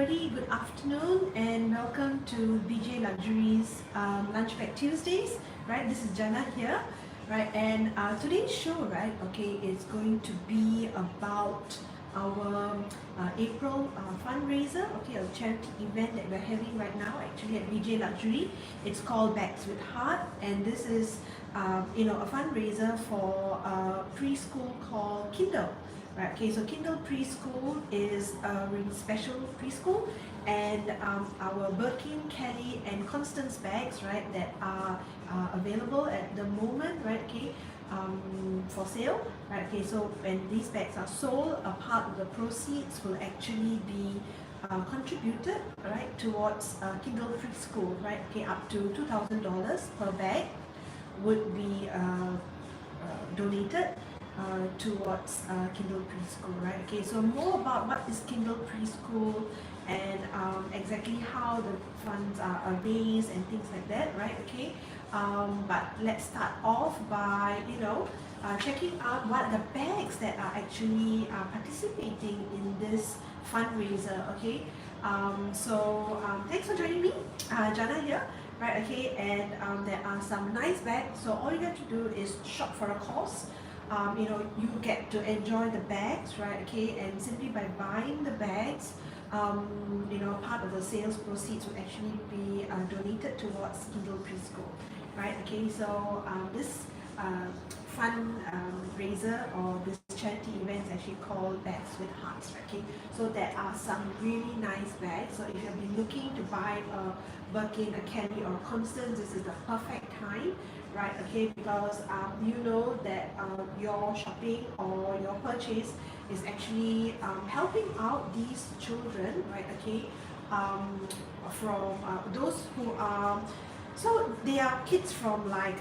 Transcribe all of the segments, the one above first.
everybody, good afternoon and welcome to BJ Luxuries Lunch Pack Tuesdays, right? This is Jana here, right? And today's show, right, okay, is going to be about our April fundraiser, okay, a charity event that we're having right now actually at BJ Luxury. It's called Bags with Heart, and this is a fundraiser for a preschool called Kindle. Right, okay, so Kindle Preschool is a really special preschool, and our Birkin, Kelly, and Constance bags, right, that are available at the moment, right, okay, for sale, right, okay. So when these bags are sold, a part of the proceeds will actually be contributed, right, towards Kindle Preschool, right, okay, up to $2,000 per bag would be donated towards Kindle Preschool, right? Okay, so more about what is Kindle Preschool and exactly how the funds are raised and things like that, right? Okay, but let's start off by checking out what are the bags that are actually participating in this fundraiser. Okay, thanks for joining me, Jana here. Right, okay, and there are some nice bags, so all you have to do is shop for a cause. You get to enjoy the bags, right, okay, and simply by buying the bags, part of the sales proceeds will actually be donated towards Kindle Preschool, right, okay. So this fundraiser or this charity event is actually called Bags with Hearts, right, okay. So there are some really nice bags, so if you have been looking to buy a Birkin, a Kelly, or a Constance, this is the perfect time, right, okay, because you know that your shopping or your purchase is actually helping out these children, right, okay, from those who are, so they are kids from like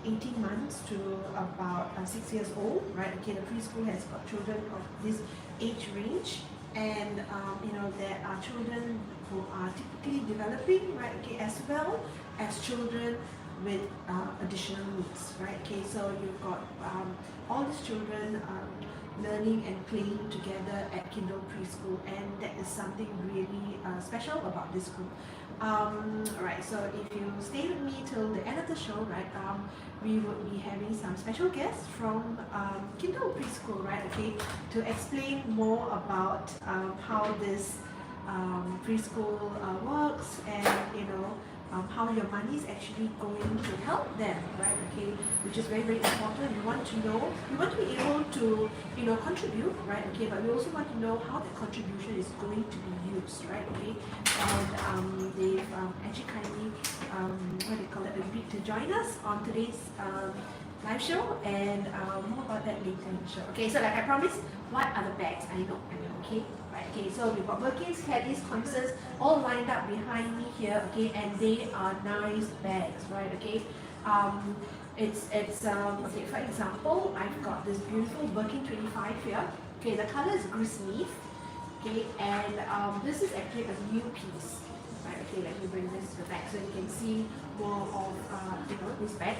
18 months to about 6 years old, right, okay. The preschool has got children of this age range, and there are children who are typically developing, right, okay, as well as children with additional needs, right, okay. So you've got all these children learning and playing together at Kindle Preschool, and that is something really special about this group. Right, so if you stay with me till the end of the show, right, we will be having some special guests from Kindle Preschool, right, okay, to explain more about how this preschool works, and how your money is actually going to help them, right, okay, which is very, very important. We want to know, we want to be able to contribute, right, okay, but we also want to know how the contribution is going to be used, right, okay. And they've actually kindly agreed to join us on today's live show, and more about that later in the show. Okay, so like I promised, what are the bags? I know, okay, right, okay, so we've got Birkins, Kelly's, Constance, all lined up behind me here, okay, and they are nice bags, right, okay. Okay, for example, I've got this beautiful Birkin 25 here, okay, the color is Grismeath, okay, and this is actually a new piece, right, okay, let me bring this to the back so you can see more of this bag.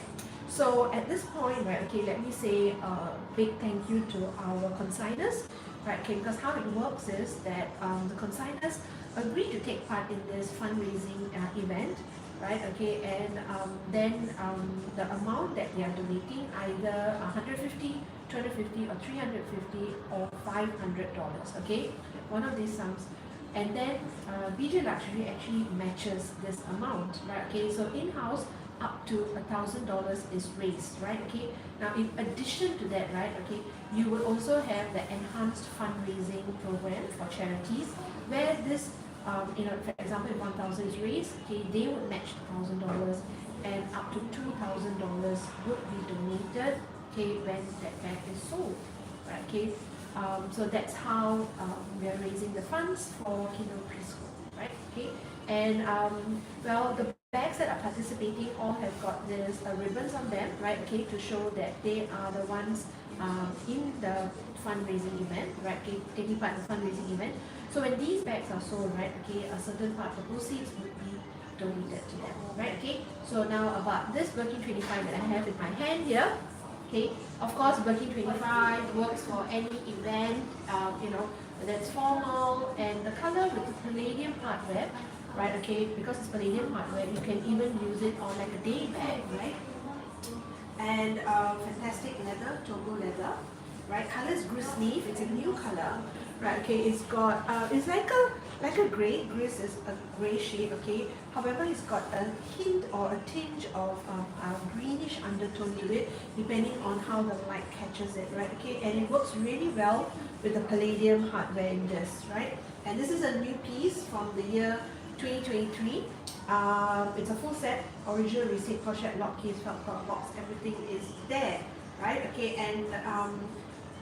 So at this point, right, okay, let me say a big thank you to our consigners, right, okay, because how it works is that the consigners agree to take part in this fundraising event, right, okay, and then the amount that they are donating, either 150, 250, or 350, or $500, okay, one of these sums. And then BJ Luxury actually matches this amount, right, okay, so in-house up to $1,000 is raised, right, okay. Now in addition to that, right, okay, you will also have the enhanced fundraising program for charities, where this for example, if 1,000 is raised, okay, they would match $1,000, and up to $2,000 would be donated, okay, when that bag is sold, right, okay. So that's how we are raising the funds for Kindle Preschool, right, okay. And the bags that are participating all have got this ribbons on them, right, okay, to show that they are the ones in the fundraising event, right, okay, taking part in the fundraising event. So when these bags are sold, right, okay, a certain part of the proceeds would be donated to them, right, okay. So now about this Birkin 25 that I have in my hand here, okay, of course Birkin 25 works for any event, that's formal, and the color with the palladium hardware, right? Okay, because it's palladium hardware, you can even use it on like a day bag, right? And fantastic leather, Togo leather, right? Color is gris leaf. It's a new color, right? Okay, it's got it's like a gray. Gris is a gray shade. Okay, however, it's got a hint or a tinge of a greenish undertone to it, depending on how the light catches it, right? Okay, and it works really well with the palladium hardware in this, right? And this is a new piece from the year 2023. It's a full set, original receipt, pochette, lock, case, felt box, everything is there, right? Okay, and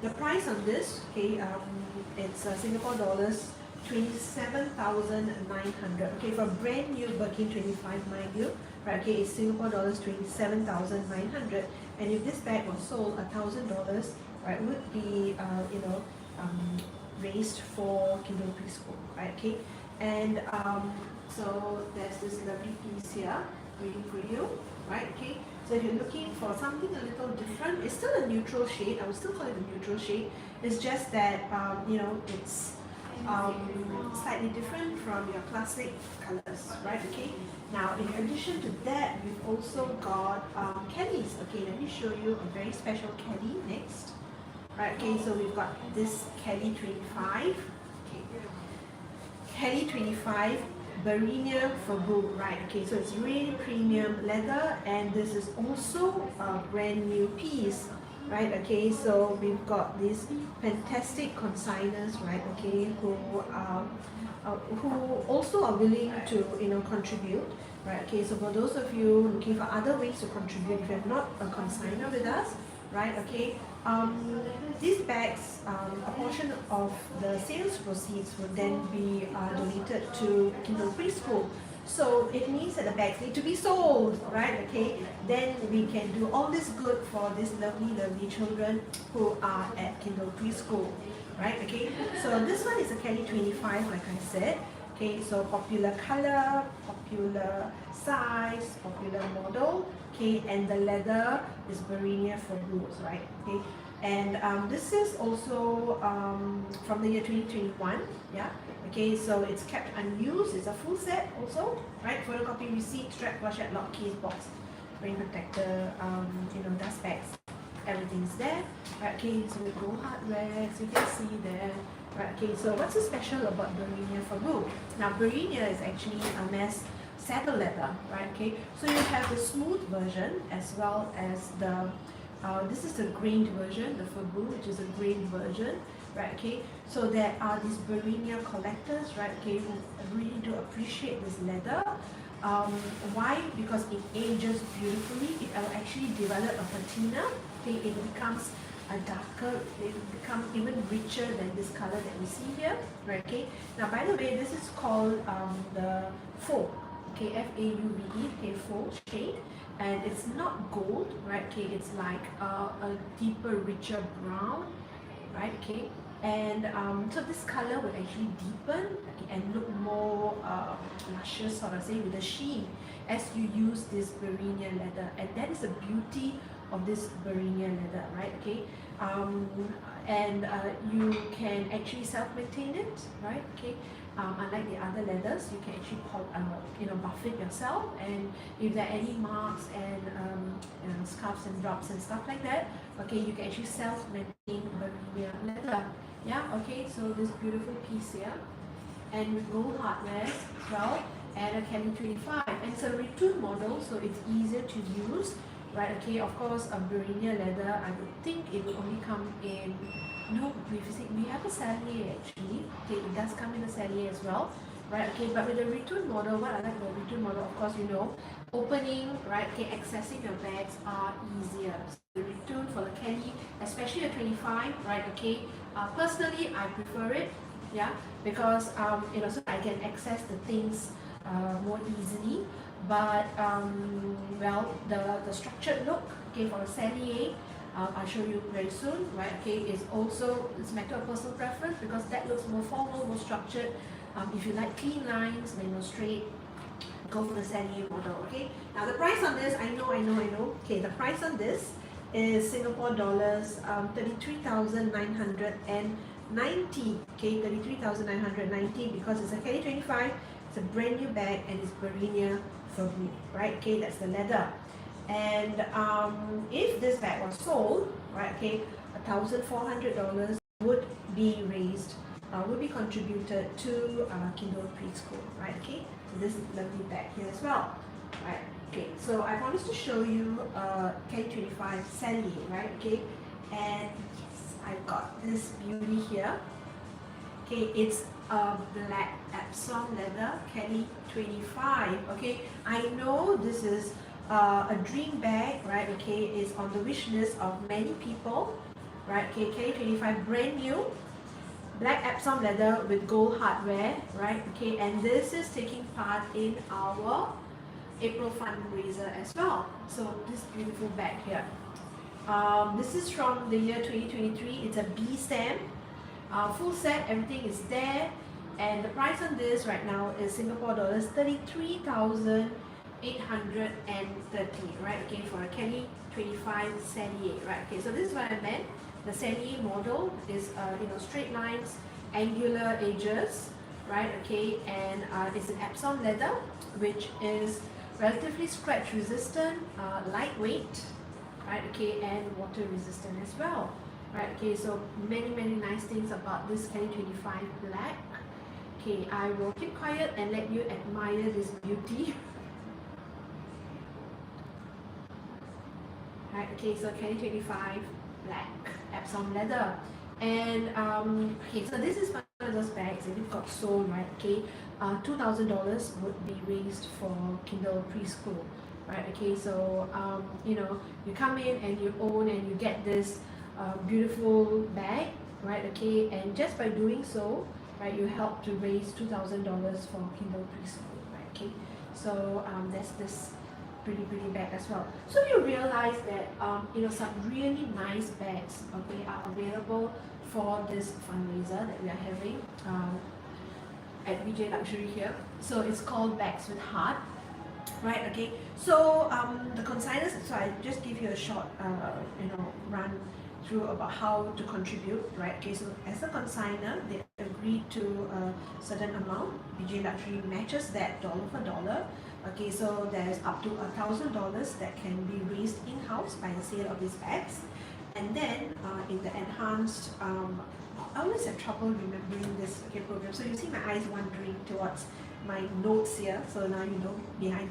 the price on this, okay, it's Singapore dollars 27,900. Okay, for brand new Birkin 25, mind you, right? Okay, it's Singapore dollars 27,900, and if this bag was sold $1,000, right, would be raised for Kindle Preschool, right? Okay, and so there's this lovely piece here waiting for you, right? Okay, so if you're looking for something a little different, it's still a neutral shade. I would still call it a neutral shade. It's just that it's slightly different from your classic colors, right? Okay. Now, in addition to that, we've also got Kellys. Okay, let me show you a very special Kelly next. Right. Okay, so we've got this Kelly 25. Okay. Kelly 25. Barinia Fabu, right? Okay, so it's really premium leather, and this is also a brand new piece, right? Okay, so we've got these fantastic consigners, right? Okay, who also are willing to contribute, right? Okay, so for those of you looking for other ways to contribute, if you're not a consigner with us, right? Okay, these bags, a portion of the sales proceeds would then be donated to Kindle Preschool. So it means that the bags need to be sold, right? Okay, then we can do all this good for these lovely, lovely children who are at Kindle Preschool, right? Okay, so this one is a Kelly 25, like I said. Okay, so popular color, popular size, popular model. Okay, and the leather is Barinia Fabu, right? Okay, and this is also from the year 2021. Yeah. Okay, so it's kept unused. It's a full set also, right? Photocopy receipt, strap, pochette, lock, case, box, rain protector, dust bags. Everything's there. Right, okay, so with gold hardware, so you can see there. Right, okay, so what's so special about Barinia Fabu? Now, Barinia is actually a mass saddle leather, right? Okay, so you have the smooth version as well as the this is the grained version, the Fabu, which is a grained version, right? Okay, so there are these Barinia collectors, right? Okay, who really do appreciate this leather. Why? Because it ages beautifully. It will actually develop a patina. Okay, it becomes a darker, it will become even richer than this color that we see here, right? Okay, now by the way, this is called the faux. Okay, F-A-U-B-E, okay, faux shade, and it's not gold, right? Okay, it's like a deeper, richer brown, right? Okay, and so this color will actually deepen, okay, and look more luscious, sort of say, with the sheen as you use this Barinia leather, and that is the beauty of this Barinia leather, right? Okay, and you can actually self-maintain it, right? Okay. Unlike the other leathers, you can actually buff it yourself, and if there are any marks and scuffs and drops and stuff like that, okay, you can actually self-maintain Barinia leather. Yeah, okay, so this beautiful piece here, and with gold hardware as well, and a Kelly 25, and it's a retuned model, so it's easier to use, right? Okay, of course, a Barinia leather, I would think it will only come in. No, we have a Salier actually. Okay, it does come in a Salier as well, right? Okay, but with the retuned model, what I like about the retuned model, of course, opening, right? Okay, accessing your bags are easier. So the retuned for the Kelly, especially a 25, right? Okay, personally, I prefer it, yeah, because so I can access the things more easily. But well, the structured look, okay, for a Salier. I'll show you very soon, right? Okay, it's a matter of personal preference because that looks more formal, more structured. If you like clean lines, straight, go for the Salier model. Okay. Now the price on this, I know. Okay, the price on this is Singapore dollars 33,999. $33,990, okay, $33,990 because it's a Kelly 25, it's a brand new bag and it's Barinia for me, right? Okay, that's the leather. And if this bag was sold, right, okay, $1,400 would be raised, would be contributed to Kindle Preschool, right? Okay, so this lovely bag here as well, right? Okay, so I promised to show you K25 Sally, right? Okay, and yes, I've got this beauty here. Okay, it's a black Epsom leather Kelly 25. Okay, I know this is a dream bag, right? Okay, it's on the wish list of many people, right? Okay, Kelly 25 brand new, black Epsom leather with gold hardware, right? Okay, and this is taking part in our April fundraiser as well. So this beautiful bag here. This is from the year 2023. It's a B stamp. Full set, everything is there, and the price on this right now is Singapore dollars 33,830, right? Okay, for a Kelly 25 Sally, right? Okay, so this is what I meant. The Sally model is straight lines, angular edges, right? Okay, and it's an Epsom leather, which is relatively scratch resistant, lightweight, right? Okay, and water resistant as well. Right, okay, so many nice things about this Kelly 25 black. Okay, I will keep quiet and let you admire this beauty. Right, okay, so Kelly 25 black Epsom leather. And okay, so this is one of those bags that you've got sold, right? Okay, $2,000 would be raised for Kindle Preschool, right? Okay, so you come in and you own and you get this beautiful bag, right? Okay, and just by doing so, right, you help to raise $2,000 for Kindle Preschool, right? Okay, so there's this pretty bag as well. So you realize that some really nice bags, okay, are available for this fundraiser that we are having at VJ Luxury here. So it's called Bags with Heart. Right, okay, so the consigners, so I just give you a short run through about how to contribute, right? Okay, so as a consigner, they agree to a certain amount. VJ Luxury matches that dollar for dollar. Okay, so there's up to $1,000 that can be raised in-house by the sale of these bags. And then in the enhanced, I always have trouble remembering this program. So you see my eyes wandering towards my notes here. So now you know behind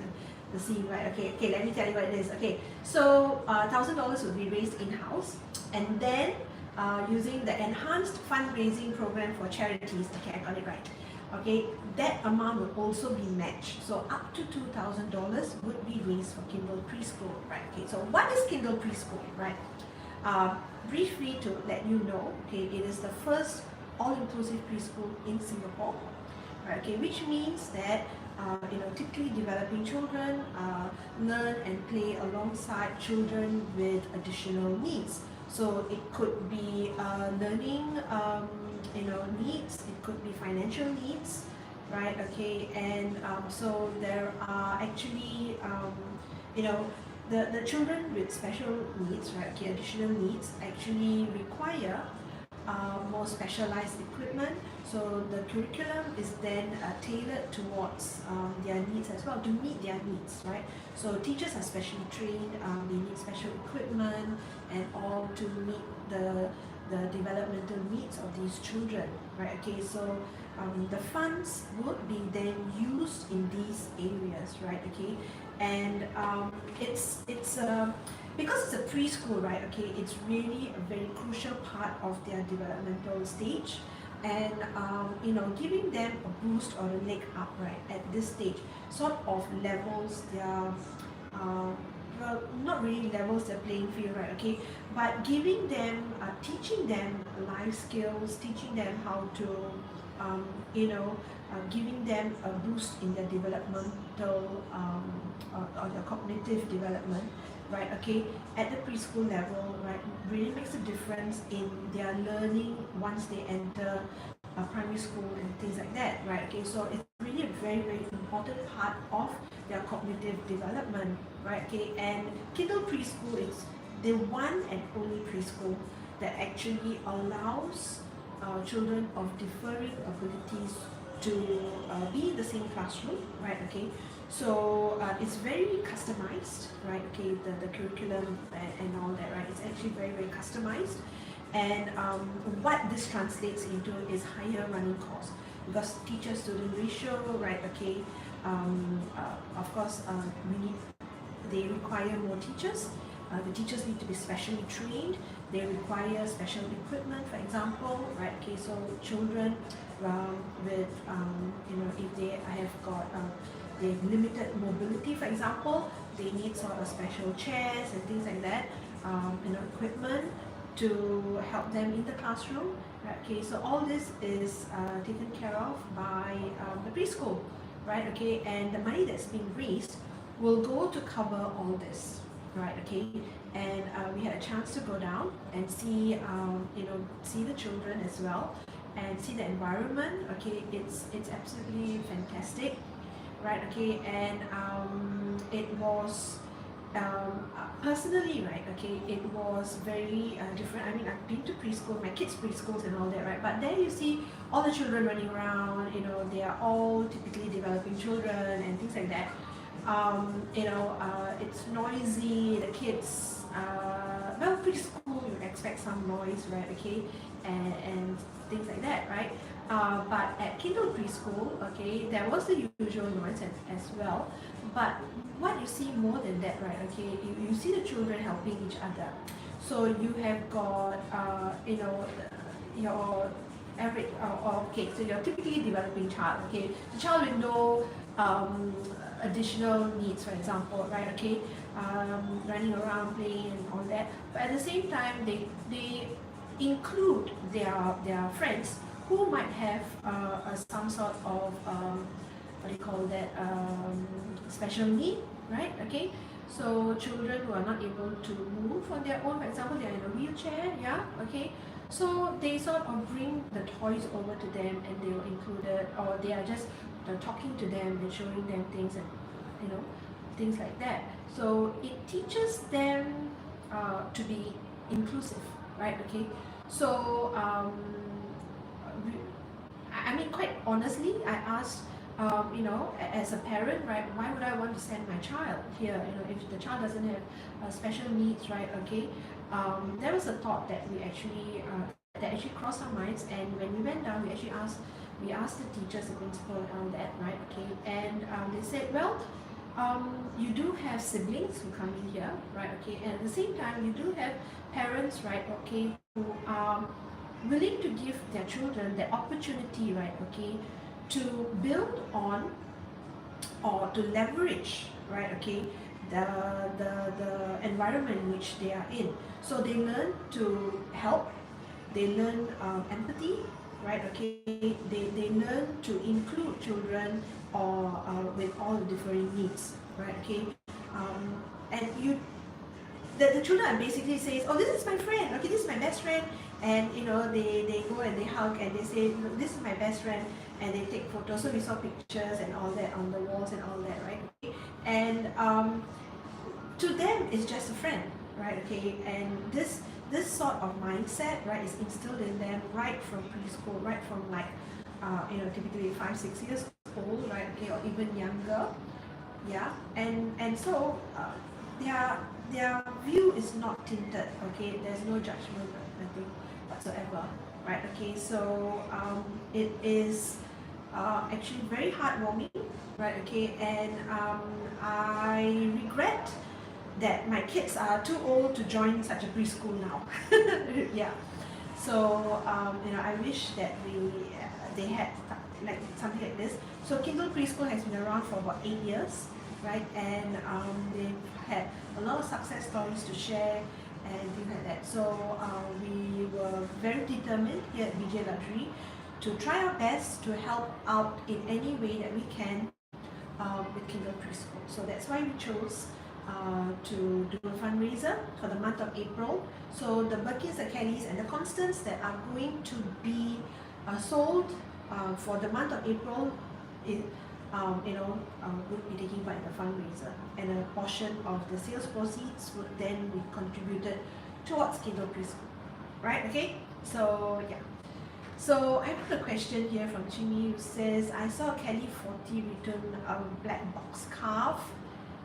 the scene, right? Okay, let me tell you what it is. Okay, so $1,000 will be raised in-house, and then using the enhanced fundraising program for charities. Okay, I got it right. Okay, that amount will also be matched. So up to $2,000 would be raised for Kindle Preschool, right? Okay, so what is Kindle Preschool, right? Briefly to let you know, okay, it is the first all-inclusive preschool in Singapore, right? Okay, which means that typically developing children learn and play alongside children with additional needs. So it could be learning, needs. It could be financial needs, right? Okay, and so there are actually, the children with special needs, right? Okay, additional needs actually require more specialized equipment. So the curriculum is then tailored towards their needs as well, to meet their needs, right? So teachers are specially trained, they need special equipment and all to meet the developmental needs of these children, right? Okay, so the funds would be then used in these areas, right? Okay, and it's because it's a preschool, right? Okay, it's really a very crucial part of their developmental stage, and giving them a boost or a leg up, right, at this stage sort of levels their well, not really levels their playing field, right? Okay, but giving them, teaching them life skills, teaching them how to, giving them a boost in their developmental or their cognitive development, right? Okay, at the preschool level, right, really makes a difference in their learning once they enter primary school and things like that, right? Okay, so it's really a very important part of their cognitive development, right? Okay, and Kindle Preschool is the one and only preschool that actually allows children of differing abilities to be in the same classroom, right? Okay, so it's very customized, right? Okay, the curriculum and all that, right? It's actually very customized, and what this translates into is higher running costs because teacher-student ratio, right? Okay, of course, they require more teachers. The teachers need to be specially trained. They require special equipment, for example, right? Okay, so children with, if they have got they have limited mobility, for example, they need sort of special chairs and things like that, equipment to help them in the classroom. Right? Okay, so all this is taken care of by the preschool, right? Okay, and the money that's being raised will go to cover all this, right? Okay, and we had a chance to go down and see, see the children as well, and see the environment. Okay, it's absolutely fantastic, right? Okay, and it was personally, right? Okay, it was very different. I mean, I've been to preschool, my kids' preschools and all that, right? But there you see all the children running around. They are all typically developing children and things like that. It's noisy, the kids, well, preschool, you expect some noise, right? Okay, and things like that, right? But at Kindle Preschool, okay, there was the usual noise as well. But what you see more than that, right? Okay, you see the children helping each other. So you have got, your average, okay, so your typically developing child, okay, the child with no additional needs, for example, right? Okay, running around, playing and all that. But at the same time, they include their friends who might have some sort of what do you call that, special need, right? Okay, so children who are not able to move on their own, for example, they are in a wheelchair, yeah, okay, so they sort of bring the toys over to them and they were included, or they are just talking to them and showing them things and things like that. So it teaches them to be inclusive, right? Okay, so I mean, quite honestly, I asked, as a parent, right, why would I want to send my child here? If the child doesn't have special needs, right? Okay, there was a thought that that actually crossed our minds, and when we went down, we asked the teachers, the principal, and all that, right? Okay, and they said, well, you do have siblings who come in here, right? Okay, and at the same time, you do have parents, right? Okay, who are willing to give their children the opportunity, right? Okay, to build on or to leverage, right? Okay, the environment in which they are in. So they learn to help, they learn empathy, right? Okay, they learn to include children or with all the differing needs, right? Okay, and the children basically says, oh, this is my friend, okay, this is my best friend, and they go and they hug and they say, this is my best friend, and they take photos. So we saw pictures and all that on the walls and all that, right? Okay. And to them it's just a friend, right? Okay, and this sort of mindset, right, is instilled in them right from preschool, right from like typically 5-6 years old, right? Okay, or even younger, yeah. And so their view is not tinted, okay, there's no judgment, nothing whatsoever, right? Okay, so it is actually very heartwarming, right? Okay, and I regret that my kids are too old to join such a preschool now. Yeah, so I wish that they had like something like this. So Kindle Preschool has been around for about 8 years, right? And they've had a lot of success stories to share and things like that. So we were very determined here at BJ Luxury to try our best to help out in any way that we can with Kindle Preschool. So that's why we chose to do a fundraiser for the month of April. So the Birkins, the Kellys and the Constants that are going to be sold for the month of April would be taking part in the fundraiser, and a portion of the sales proceeds would then be contributed towards Kindle Preschool, right? Okay, so yeah, So I put a question here from Chini who says, I saw Kelly 40 return a black box scarf.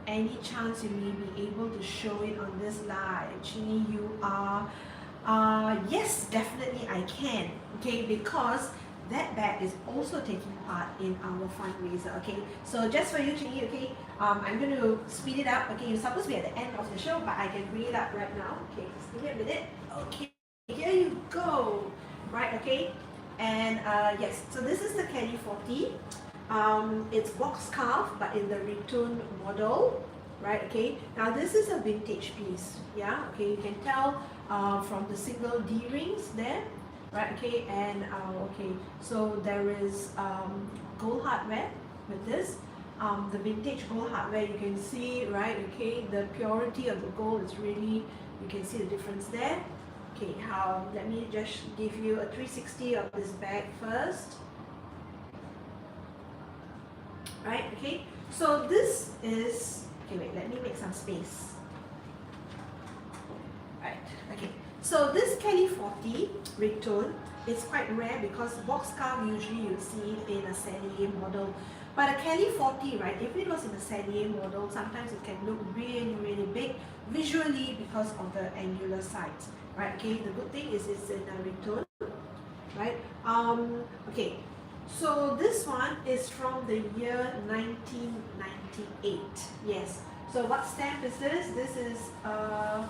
Any chance you may be able to show it on this live? Chini, you are, yes, definitely I can, okay, because that bag is also taking part in our fundraiser, okay. So just for you, Chini, okay, I'm going to speed it up, okay. You're supposed to be at the end of the show, but I can bring it up right now, okay. Just give me a minute, okay. Here you go, right, okay. And yes, so this is the Kelly 40. It's box scarf, but in the return model, right? Okay. Now this is a vintage piece, yeah. Okay, you can tell from the single D rings there, right? Okay, and okay, so there is gold hardware with this. The vintage gold hardware, you can see, right? Okay, the purity of the gold is really, you can see the difference there. Okay, let me just give you a 360 of this bag first. Right, okay, so this is, okay, wait, let me make some space. Right, okay, so this Kelly 40 ringtone is quite rare because box scarf usually you see it in a Salier model. But a Kelly 40, right, if it was in a Salier model, sometimes it can look really, really big visually because of the angular sides, right? Okay, the good thing is it's in a ringtone, right? Okay, so this one is from the year 1998. Yes. So what stamp is this? This is a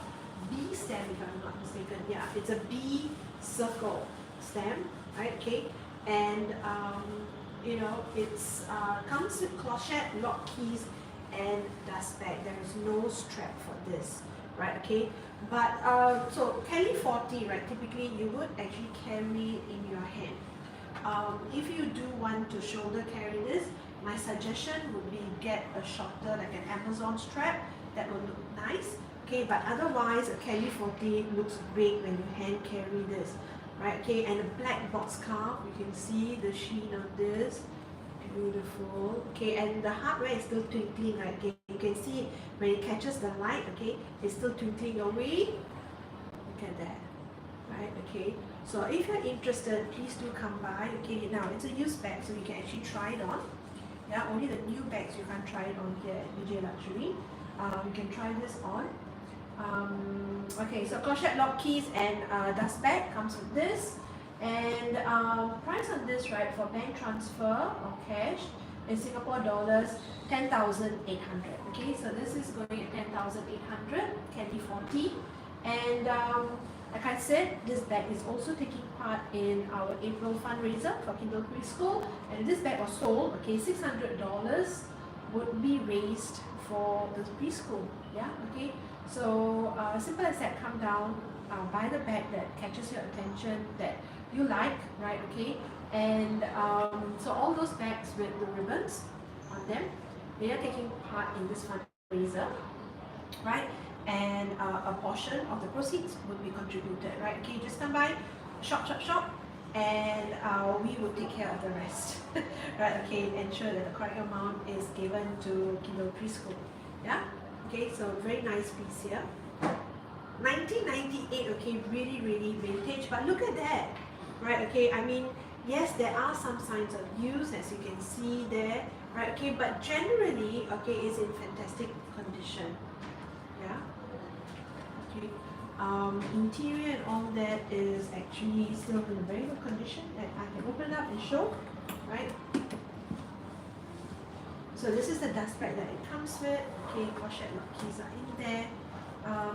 B stamp, if I'm not mistaken. Yeah, it's a B circle stamp, right? Okay, and you know, it's comes with clochette, lock keys, and dust bag. There is no strap for this, right? Okay, but so Kelly 40, right? Typically, you would actually carry in your hand. If you do want to shoulder carry this, my suggestion would be get a shorter, like an Amazon strap. That will look nice. Okay, but otherwise, a Kelly 40 looks great when you hand carry this. Right, okay, and a black box scarf, you can see the sheen of this, beautiful. Okay, and the hardware is still twinkling, right? Okay, you can see it when it catches the light, okay, it's still twinkling away. Look at that, right? Okay, so if you're interested, please do come by. Okay, now it's a used bag, so you can actually try it on. Yeah, only the new bags you can't try it on here at VJ Luxury. You can try this on. Okay, so clochette lock keys and dust bag comes with this, and price on this, right, for bank transfer or cash in Singapore dollars, 10,800. Okay, so this is going at 10,800, Kelly 40, and like I said, this bag is also taking part in our April fundraiser for Kindle Preschool, and if this bag was sold, okay, $600 would be raised for the preschool. Yeah, okay. So simple as that, come down, buy the bag that catches your attention, that you like, right, okay? And so all those bags with the ribbons on them, they are taking part in this fundraiser, right? And a portion of the proceeds would be contributed, right? Okay, just come by, shop, and we will take care of the rest, right? Okay, ensure that the correct amount is given to Kindle Preschool, yeah? Okay, so very nice piece here. 1998, okay, really, really vintage, but look at that, right? Okay, I mean, yes, there are some signs of use, as you can see there, right? Okay, but generally, okay, it's in fantastic condition, yeah? Okay, interior and all that is actually still in a very good condition that I can open up and show, right? So this is the dust bag that it comes with. Okay, clochette lock keys are in there.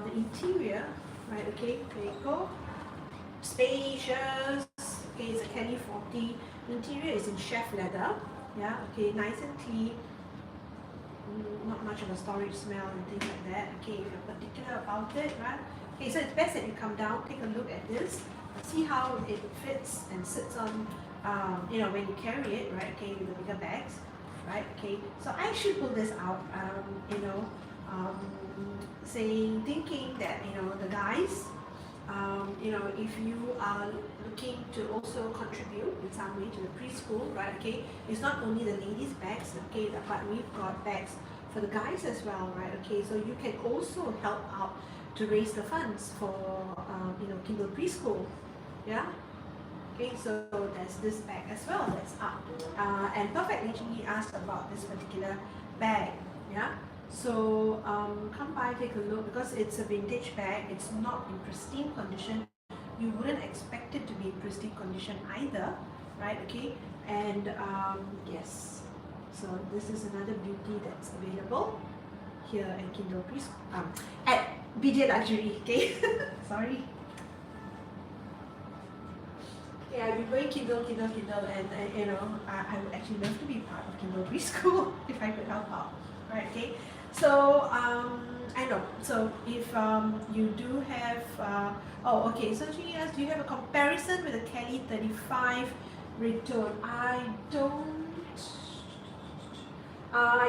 The interior, right? Okay, there you go. Spacious. Okay, it's a Kelly 40. The interior is in chef leather. Yeah. Okay, nice and clean. Not much of a storage smell and things like that. Okay, if you're particular about it, right? Okay, so it's best that you come down, take a look at this, see how it fits and sits on. You know, when you carry it, right? Okay, with the bigger bags. Right, okay, so I actually pull this out, you know, thinking that, you know, the guys, you know, if you are looking to also contribute in some way to the preschool, right, okay, it's not only the ladies' bags, okay, but we've got bags for the guys as well, right, okay, so you can also help out to raise the funds for, you know, Kindle Preschool, yeah. Okay, so there's this bag as well that's up. And Perfect actually asked about this particular bag. Yeah. So come by, take a look, because it's a vintage bag. It's not in pristine condition. You wouldn't expect it to be in pristine condition either, right? Okay. And yes, so this is another beauty that's available here at Kindle Preschool, at BJ Luxury. Okay. Sorry. Yeah, I've been going Kindle, and you know, I would actually love to be part of Kindle Preschool if I could help out. Right, okay. So I know. So if you do have, oh, okay. So she asked, do you have a comparison with a Kelly 35 return? I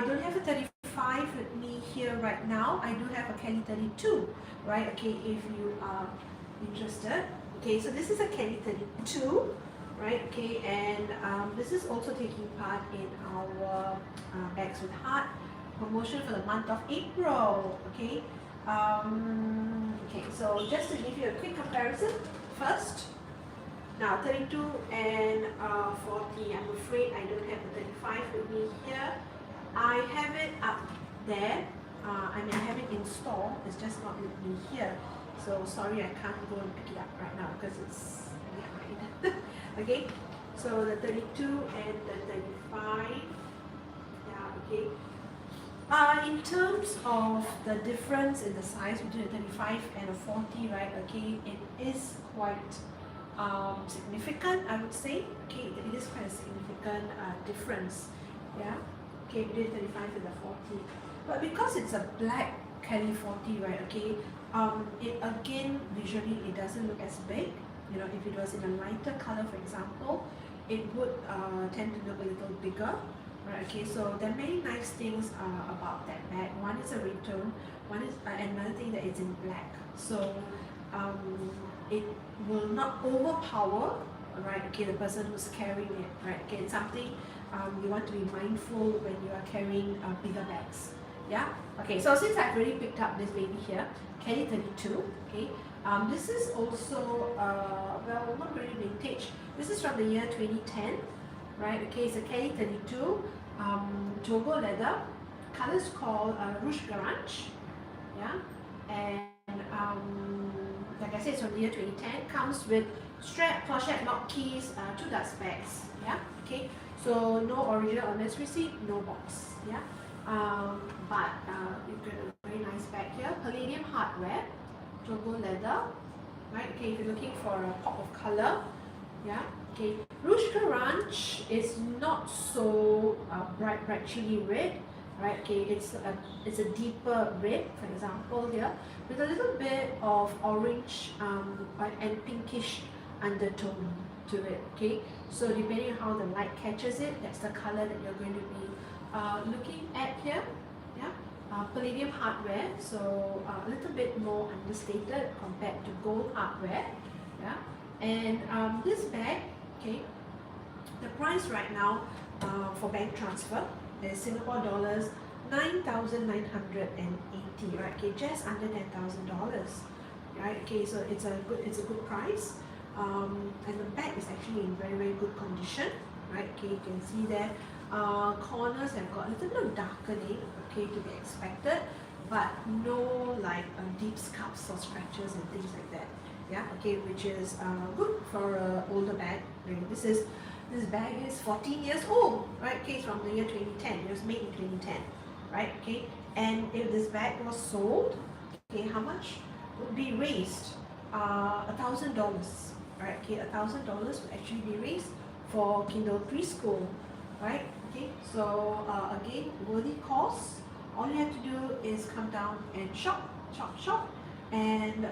don't have a 35 with me here right now. I do have a Kelly 32, right? Okay, if you are interested. Okay, so this is a Kelly 32, right? Okay, and this is also taking part in our Bags with Heart promotion for the month of April. Okay, okay. So just to give you a quick comparison, first, now 32 and 40. I'm afraid I don't have the 35 with me here. I have it up there. I mean, I have it in store. It's just not with me here. So sorry, I can't go and pick it up right now because it's behind. Okay, so the 32 and the 35. Yeah, okay. In terms of the difference in the size between the 35 and a 40, right? Okay, it is quite significant, I would say. Okay, it is quite a significant difference. Yeah. Okay, between 35 and the 40. But because it's a black Kelly 40, right? Okay. It again, visually, it doesn't look as big. You know, if it was in a lighter color, for example, it would tend to look a little bigger, right? Okay, so there are many nice things about that bag. One is a ringtone, one is another thing that it's in black. So it will not overpower, right? Okay, the person who's carrying it, right? Okay, it's something you want to be mindful when you are carrying bigger bags. Yeah. Okay. So since I've already picked up this baby here, Kelly 32. Okay. This is also well, not really vintage. This is from the year 2010, right? Okay. It's a Kelly 32, Togo leather. Color is called Rouge Garage. Yeah. And like I said, it's from the year 2010. Comes with strap, pochette, lock keys, 2 dust bags. Yeah. Okay. So no original owner's receipt, no box. Yeah. But you've got a very nice bag here. Palladium hardware, Togo leather, right? Okay, if you're looking for a pop of color, yeah. Okay, Rouge Garage is not so bright chili red, right? Okay, it's a deeper red, for example here, with a little bit of orange and pinkish undertone to it. Okay, so depending on how the light catches it, that's the color that you're going to be looking at here. Yeah, palladium hardware, so a little bit more understated compared to gold hardware. Yeah, and this bag, okay, the price right now for bank transfer is Singapore dollars 9,980, right? Okay, just under $10,000, right? Okay, so it's a good price. And the bag is actually in very good condition, right? Okay, you can see that corners have got a little bit of darkening, okay, to be expected, but no like deep scuffs or scratches and things like that. Yeah, okay, which is good for an older bag. This bag is 14 years old, right? Okay, it's from the year 2010. It was made in 2010, right? Okay, and if this bag was sold, okay, how much would be raised? $1,000, right? Okay, $1,000 would actually be raised for Kindle Preschool, right? Okay, so again, worthy cause. All you have to do is come down and shop, and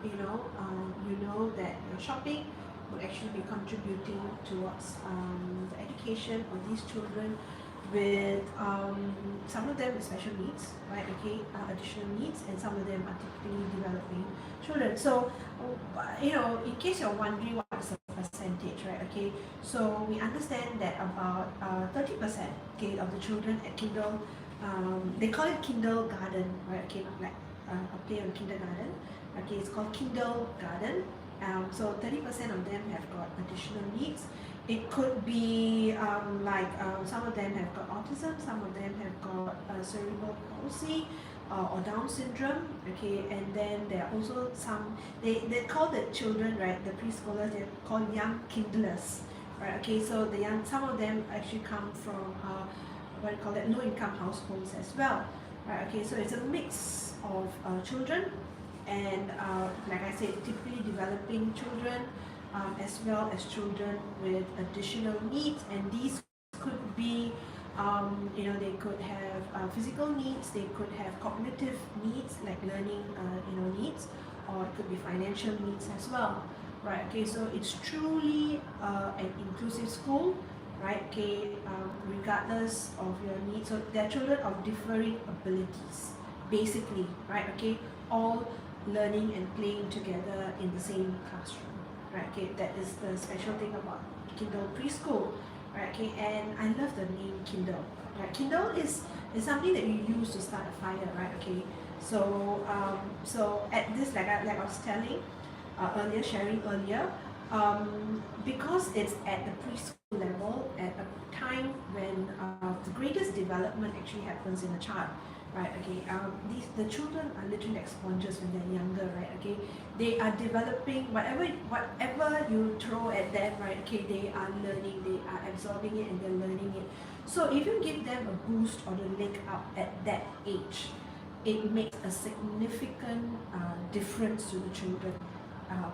you know that your shopping will actually be contributing towards the education of these children with some of them with special needs, right? Okay, additional needs, and some of them are typically developing children. So, in case you're wondering what is the percentage, right? Okay, so we understand that about 30%, okay, of the children at Kindle, they call it Kindle Garden, right? Okay, not like a play on kindergarten. Okay, it's called Kindle Garden. So 30% of them have got additional needs. It could be some of them have got autism, some of them have got cerebral palsy or Down syndrome. Okay, and then there are also some, they call the children, right, the preschoolers, they're called young kindlers. Right, okay, so some of them actually come from what do you call it, low income households as well. Right, okay, so it's a mix of children and like I said, typically developing children as well as children with additional needs, and these could be they could have physical needs, they could have cognitive needs like learning needs, or it could be financial needs as well. Right, okay, so it's truly an inclusive school, right, okay, regardless of your needs. So they're children of differing abilities, basically, right, okay, all learning and playing together in the same classroom, right, okay, that is the special thing about Kindle Preschool, right, okay, and I love the name Kindle, right, Kindle is something that you use to start a fire, right, okay, so at this, like I was telling sharing earlier, because it's at the preschool level, at a time when the greatest development actually happens in a child, right, okay, the children are literally like sponges when they're younger, right, okay, they are developing whatever you throw at them, right, okay, they are learning, they are absorbing it and they're learning it. So if you give them a boost or the leg up at that age, it makes a significant difference to the children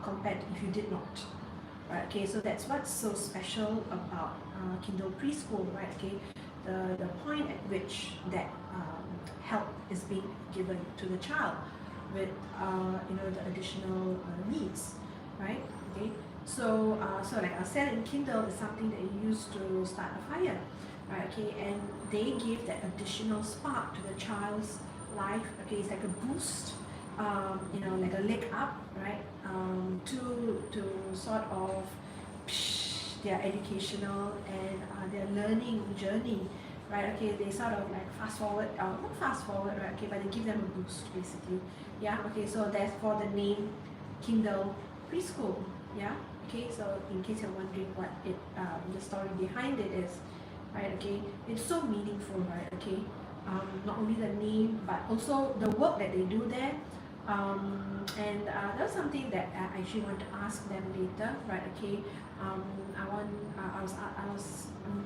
compared if you did not. Right, okay, so that's what's so special about Kindle Preschool, right, okay, the point at which that help is being given to the child with the additional needs, right, okay, so like I said, in Kindle is something that you use to start a fire, right, okay, and they give that additional spark to the child's life, okay, it's like a boost, like a leg up, right, to sort of their educational and their learning journey, right, okay, they sort of like fast forward, not fast forward, right, okay, but they give them a boost basically, yeah, okay, so that's for the name Kindle Preschool, yeah, okay, so in case you're wondering what the story behind it is, right, okay, it's so meaningful, right, okay, not only the name but also the work that they do there, and that was something that I actually want to ask them later, right, okay, I'm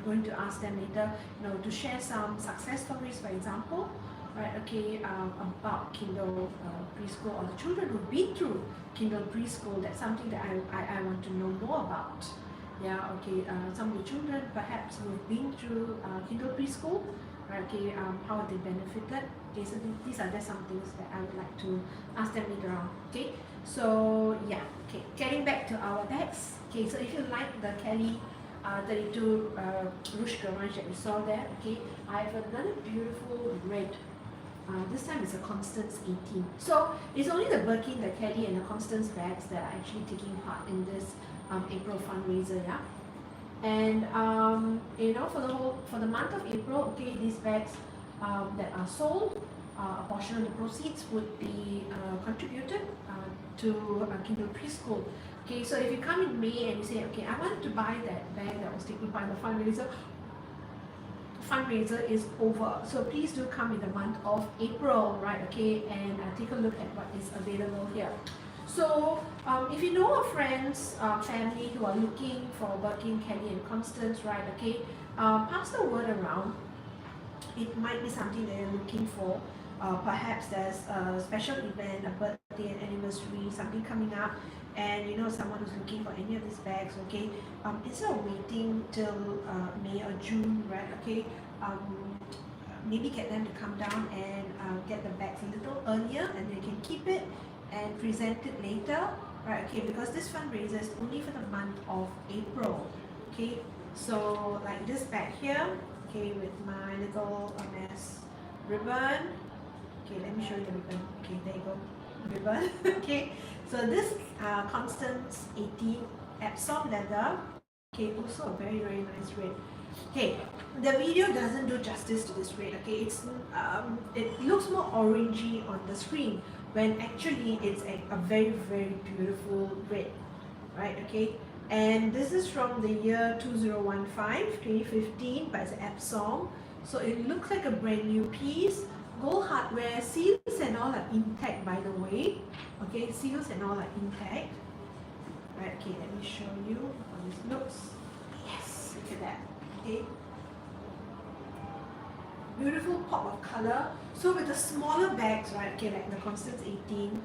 going to ask them later, to share some success stories, for example, right, okay, about Kindle Preschool, or the children who've been through Kindle Preschool. That's something that I want to know more about. Yeah, okay, some of the children perhaps who've been through Kindle Preschool, right, okay, how they benefited. Okay, so these are just some things that I would like to ask them later on. Okay, so yeah, okay, getting back to our bags. Okay, so if you like the Kelly 32 ruche garage that we saw there, okay, I have another beautiful red. This time it's a Constance 18. So it's only the Birkin, the Kelly, and the Constance bags that are actually taking part in this April fundraiser, yeah. And for the month of April, okay, these bags that are sold, a portion of the proceeds would be contributed to Kindle Preschool. Okay, so if you come in May and you say, okay, I want to buy that bag that was taken by the fundraiser is over, so please do come in the month of April, right, okay, and take a look at what is available here. So if you know of friends, family who are looking for Birkin, Kelly and Constance, right, okay, pass the word around. It might be something that you're looking for. Perhaps there's a special event, a birthday, an anniversary, something coming up, and someone who's looking for any of these bags, okay, instead of waiting till May or June, right, okay, maybe get them to come down and get the bags a little earlier, and they can keep it and present it later, right, okay, because this fundraiser is only for the month of April, okay, so like this bag here, okay, with my little MS ribbon, okay, let me show you the ribbon, okay, there you go, ribbon, okay, so this Constance 18 Epsom leather, okay, also a very very nice red. Okay, the video doesn't do justice to this red, okay, it looks more orangey on the screen when actually it's a very very beautiful red, right? Okay, and this is from the year 2015, but it's an app song. So it looks like a brand new piece. Gold hardware, seals and all are intact, by the way. Okay, seals and all are intact. Right, okay, let me show you how this looks. Yes, look at that. Okay, beautiful pop of color. So with the smaller bags, right, okay, like the Constance 18,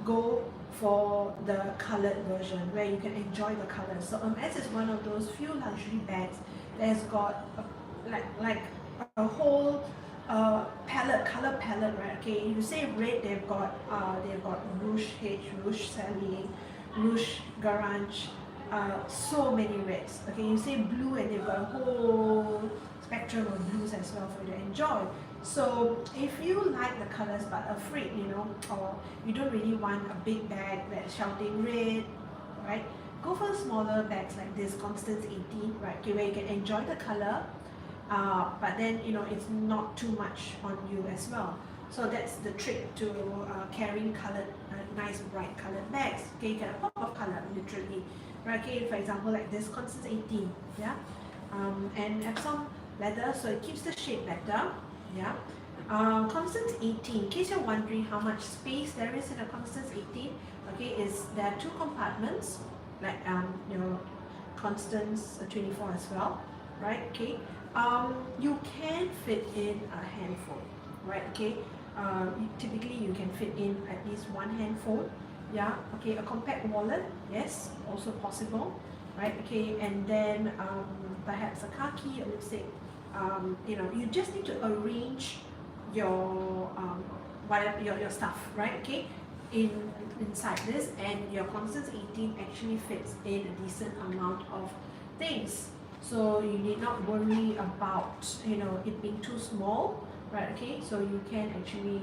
go for the colored version where you can enjoy the colors. So Hermes is one of those few luxury bags that has got like a whole palette, color palette, right? Okay, you say red, they've got Rouge H, Rouge Sally, Rouge Garage, so many reds. Okay, you say blue and they've got a whole spectrum of blues as well for you to enjoy. So if you like the colors but afraid, or you don't really want a big bag that's shouting red, right? Go for smaller bags like this Constance 18, right? Okay, where you can enjoy the color, but then it's not too much on you as well. So that's the trick to carrying colored, nice bright colored bags. Okay, you get a pop of color literally. Right? Okay, for example, like this Constance 18, yeah, and have some leather, so it keeps the shape better. Yeah. Constance 18, in case you're wondering how much space there is in a Constance 18, okay, is there are two compartments, like Constance 24 as well, right? Okay, you can fit in a handful, right? Okay, typically you can fit in at least one handful. Yeah. Okay, a compact wallet, yes, also possible, right? Okay, and then perhaps a car key, a lipstick. You just need to arrange your whatever your stuff, right? Okay, inside this, and your Constance 18 actually fits in a decent amount of things. So you need not worry about it being too small, right? Okay, so you can actually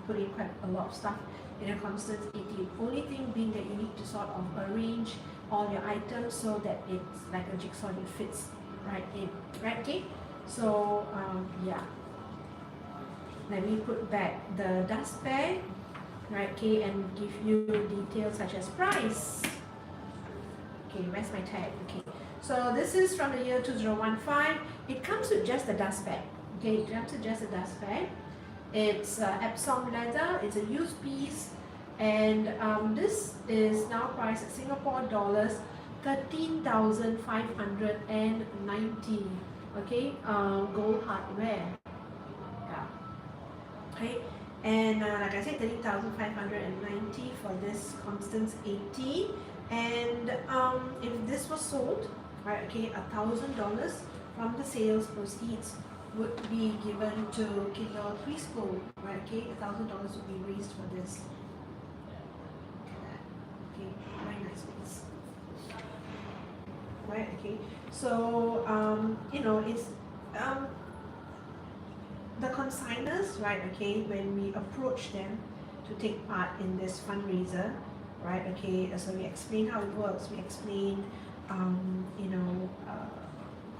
put in quite a lot of stuff in a Constance 18. Only thing being that you need to sort of arrange all your items so that it's like a jigsaw, it fits right in, right? Okay. So yeah, let me put back the dust bag, right? Okay, and give you details such as price. Okay, where's my tag? Okay, so this is from the year 2015. It comes with just the dust bag. Okay, it comes with just the dust bag. It's Epsom leather. It's a used piece, and this is now priced at Singapore dollars 13,590. Okay, gold hardware. Yeah. Okay, and like I said, 13,590 for this Constance 18. And if this was sold, right? Okay, $1,000 from the sales proceeds would be given to Kindle Preschool, right? Okay, $1,000 would be raised for this. Look at that. Okay, very nice piece. Right, okay, so it's the consigners, right? Okay, when we approach them to take part in this fundraiser, right? Okay, so we explain how it works, we explain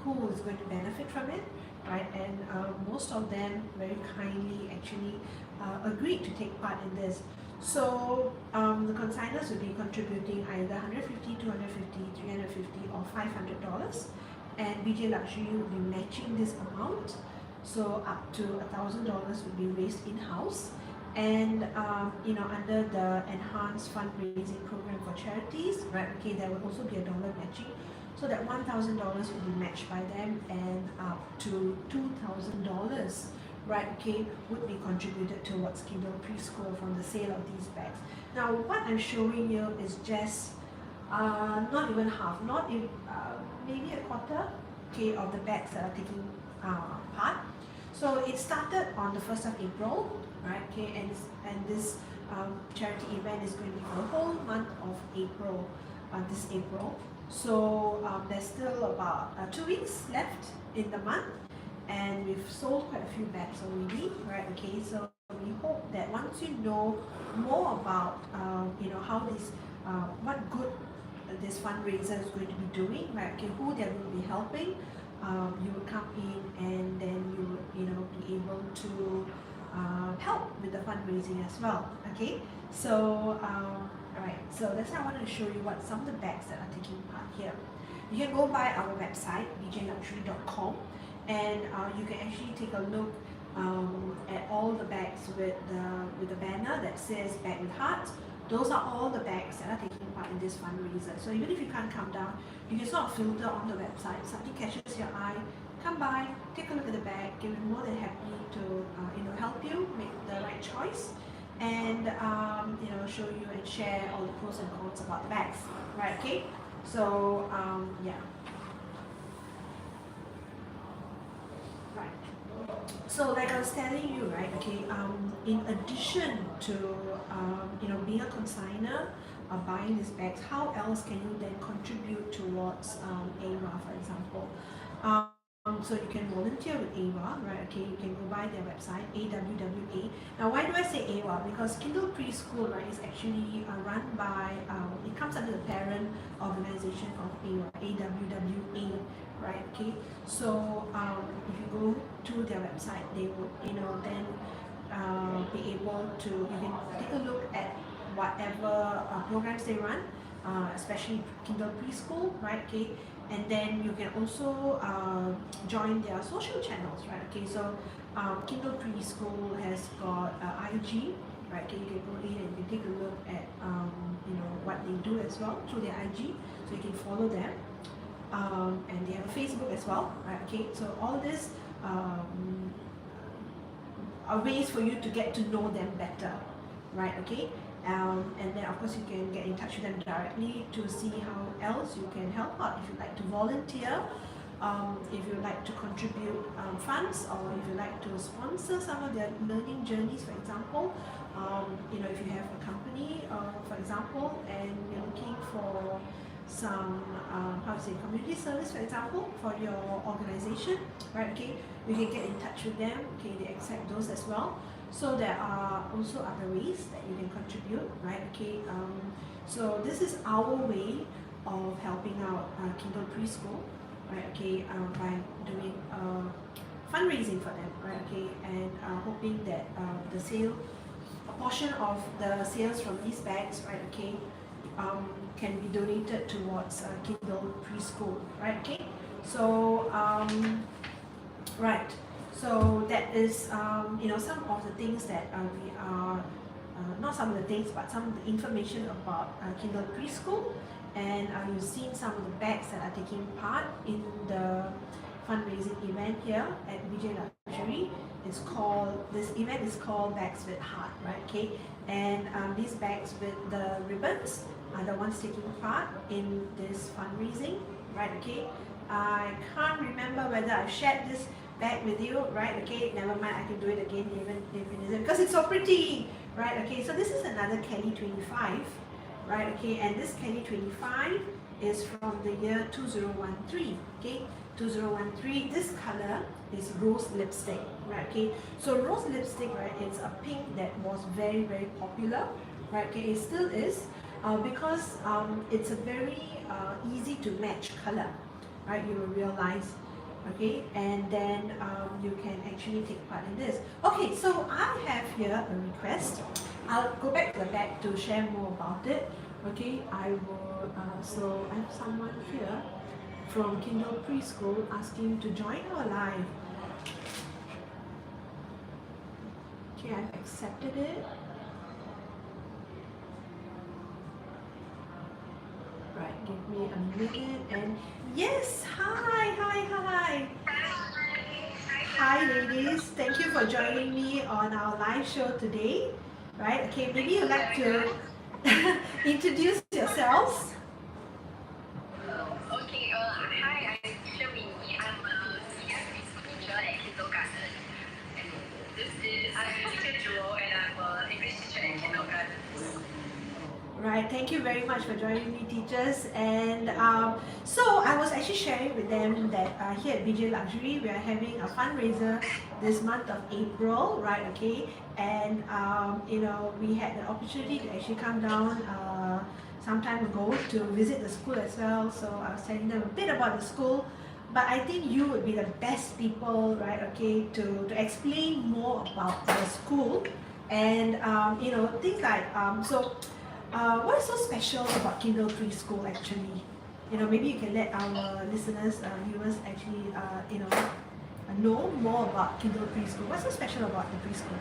who is going to benefit from it, right? And most of them very kindly actually agreed to take part in this. So the consigners will be contributing either $150, $250, $350 or $500, and BJ Luxury will be matching this amount. So up to $1,000 will be raised in-house, and under the enhanced fundraising program for charities, right? Okay, there will also be a dollar matching, so that $1,000 will be matched by them, and up to $2,000, right? Okay, would be contributed towards Kindle Preschool from the sale of these bags. Now, what I'm showing you is just not even half, not even maybe a quarter, okay, of the bags that are taking part. So it started on the 1st of April, right? Okay, and this charity event is going to be for the whole month of April, this April. So there's still about 2 weeks left in the month, and we've sold quite a few bags already, right? Okay, so we hope that once you know more about how this what good this fundraiser is going to be doing, right? Okay, who they're going to be helping, you will come in, and then you will be able to help with the fundraising as well. Okay, so right? So that's why I wanted to show you what some of the bags that are taking part here. You can go by our website bjluxury.com, and you can actually take a look at all the bags with the banner that says Bag with Heart. Those are all the bags that are taking part in this fundraiser. So even if you can't come down, you can sort of filter on the website. Something catches your eye, come by, take a look at the bag. We'll be more than happy to help you make the right choice, and show you and share all the pros and cons about the bags. Right? Okay. So yeah. Right. So like I was telling you, right? Okay. In addition to being a consigner, buying these bags, how else can you then contribute towards AWA, for example? So you can volunteer with AWA, right? Okay, you can go by their website, AWWA. Now, why do I say AWA? Because Kindle Preschool, right, is actually run by, it comes under the parent organization of AWA, AWWA, right? Okay, so if you go to their website, they would, then be able to, you can take a look at whatever programs they run, especially Kindle Preschool, right? Okay, and then you can also join their social channels, right? Okay, so Kindle Preschool has got IG, right? Okay, you can go in and you can take a look at what they do as well through their IG, so you can follow them, and they have a Facebook as well, right? Okay, so all this are ways for you to get to know them better, right? Okay. And then of course you can get in touch with them directly to see how else you can help out. If you'd like to volunteer, if you'd like to contribute funds, or if you'd like to sponsor some of their learning journeys, for example, if you have a company, for example, and you're looking for some community service, for example, for your organization, right? Okay, you can get in touch with them. Okay, they accept those as well. So there are also other ways that you can contribute, right? Okay, so this is our way of helping out Kindle Preschool, right? Okay, by doing fundraising for them, right? Okay, and hoping that a portion of the sales from these bags, right? Okay, can be donated towards Kindle Preschool, right? Okay, so right. So that is some of the things that we are not some of the things, but some of the information about Kindle Preschool, and you've seen some of the bags that are taking part in the fundraising event here at BJ Luxury. This event is called Bags with Heart, right? Okay, and these bags with the ribbons are the ones taking part in this fundraising, right? Okay, I can't remember whether I shared this bag with you, right? Okay, never mind, I can do it again even if it isn't, because it's so pretty, right? Okay, so this is another Kelly 25, right? Okay, and this Kelly 25 is from the year 2013, okay? 2013, this color is rose lipstick, right? Okay, so rose lipstick, right, it's a pink that was very, very popular, right? Okay, it still is, because it's a very easy to match color, right? You will realize. Okay, and then you can actually take part in this. Okay, so I have here a request. I'll go back to the back to share more about it. Okay, I will, so I have someone here from Kindle Preschool asking to join our live. Okay, I've accepted it. Right, give me a minute, and yes, hi. Hi ladies, thank you for joining me on our live show today. Right, okay, maybe you'd like to introduce yourselves. Okay, hi, I'm Shami. I'm a senior teacher at Kindle Garden. And I'm teacher Jewel, and I'm an English teacher at Kindle Garden. Right, thank you very much for joining me, teachers. And so I was actually sharing with them that here at BJ Luxury, we are having a fundraiser this month of April, right? Okay, and we had the opportunity to actually come down some time ago to visit the school as well. So I was telling them a bit about the school, but I think you would be the best people, right? Okay, to explain more about the school and things like What is so special about Kindle Preschool actually? Maybe you can let our listeners, viewers actually, know more about Kindle Preschool. What's so special about the preschool?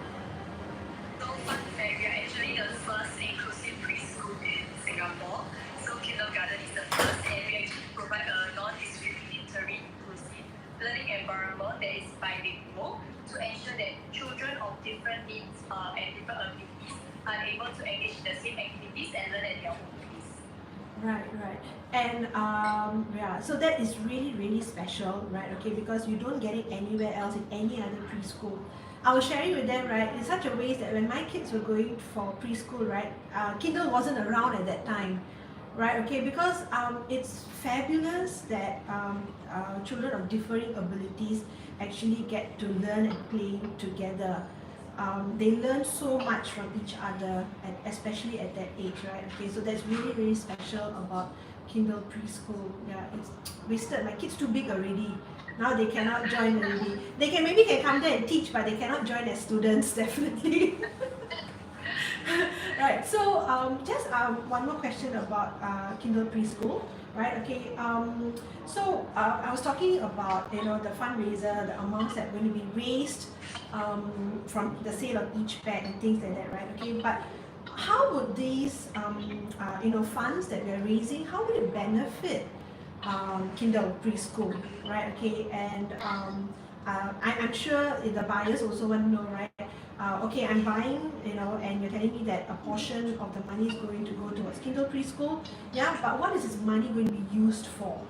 So fun fact, we are actually the first inclusive preschool in Singapore. So kindergarten is the first, and we actually provide a non-discriminatory inclusive learning environment that is bilingual to ensure that children of different needs and different abilities are able to engage in the same activities and learn at their own pace. Right. And yeah, so that is really, really special, right? Okay, because you don't get it anywhere else in any other preschool. I was sharing with them, right, in such a way that when my kids were going for preschool, right, Kindle wasn't around at that time, right? Okay, because it's fabulous that children of differing abilities actually get to learn and play together. They learn so much from each other, and especially at that age, right? Okay, so that's really, really special about Kindle Preschool. Yeah, it's wasted. My kid's too big already. Now they cannot join already. They maybe can come there and teach, but they cannot join as students, definitely. Right. So just one more question about Kindle Preschool. Right. Okay. So I was talking about the fundraiser, the amounts that are going to be raised from the sale of each bag and things like that. Right. Okay. But how would these funds that we're raising, how would it benefit Kindle Preschool? Right. Okay. And I'm sure the buyers also want to know, right? Okay, I'm buying, and you're telling me that a portion of the money is going to go towards Kindle Preschool. Yeah, but what is this money going to be used for?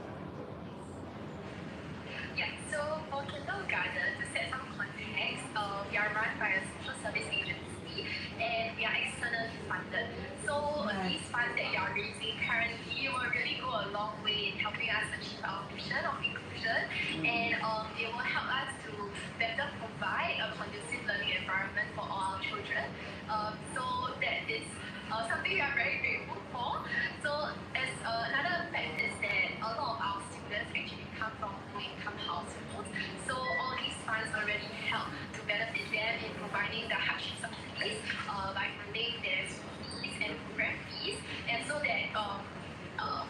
Yeah, so for Kindle Garden, to set some context, we are run by a social service agency and we are externally funded. So these funds that you are raising currently will really go a long way in helping us achieve our mission of inclusion, and it will help us to better provide a conducive learning environment for all our children. So that is something we are very grateful for. So as another fact is that a lot of our students actually come from low-income households. So all these funds already help to benefit them in providing the hardship subsidies by funding their school fees and program fees, and so that